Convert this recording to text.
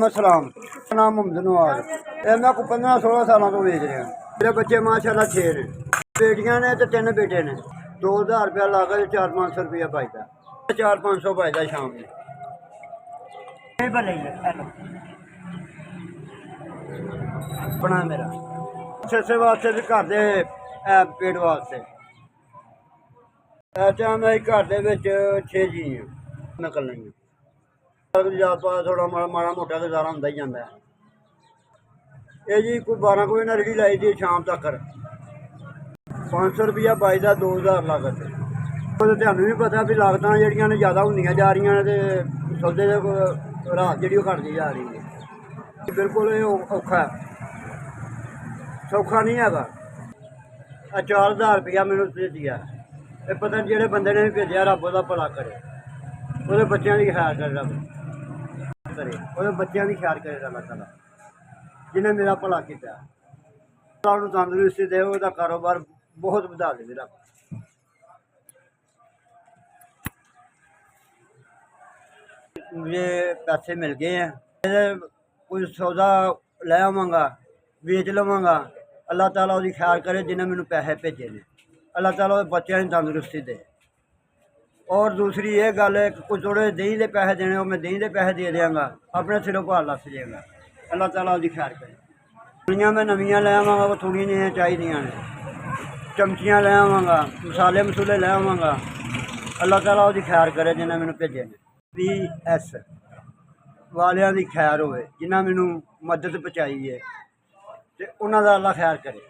मोहम्मद सलाम, नाम मोहम्मद नवाज। ये मैं को 15-16 सालों तो बेच रहा। मेरे बच्चे माशाल्लाह 6 ने, बेटियां ने तो 3 बेटे ने। 2000 रुपया लागत, 400-500 रुपया पाईदा, 400-500 पाईदा शाम में। अपना मेरा इसे वास्ते भी घर दे पेट वास्ते टाइम घर दे 6 जी निकल नहीं थोड़ा माड़ा मोटा गुजारा होंदा ही जाता है। ये जी कोई 12 को इन्हें रेहड़ी लाई थी शाम तक, 500 रुपया बाईदा, 2000 लागत। तो थानू भी पता भी लागत जड़ियां ने ज़्यादा होंदियां जा रही ने, सौदे रात जी घटती जा रही है। बिल्कुल औखा है, सौखा नहीं है। 4000 रुपया मैंने भेजिया, पता नहीं जेड़े बंदे ने भी भेजा रब ओहदा भला करे, वो बच्चों की खैर करे, रब करे वो बच्चों की खैर करे अल्लाह ताला, जिन्हें मेरा भला किया। तंदुरुस्ती दे, वो कारोबार बहुत वधा दे मेरा। मुझे पैसे मिल गए हैं, कोई सौदा लै आवांगा, बेच लवांगा। अल्लाह ताला उसकी खैर करे, जिन्हें मैंने पैसे भेजे ने, अल्लाह ताला बच्चों की तंदुरुस्ती दे। और दूसरी ये गल है, कोई थोड़े दही के पैसे देने हो, मैं दही के पैसे दे देंगा, अपने सिरों भार लस जाएगा। अल्लाह ताला उसकी खैर करे। थोड़ियाँ मैं नवियाँ लै आवांगा, वो थोड़ियां जिहियां चाहिदियां ने। चमचियाँ लै आवांगा, मसाले मसूले लै आवांगा। अल्लाह ताला उसकी खैर करे, जिन्हें मैंने भेजे ने। PS वालियां दी खैर होवे, जिन्हें मैनू मदद पहुँचाई है, तो उन्हों का अल्लाह खैर करे।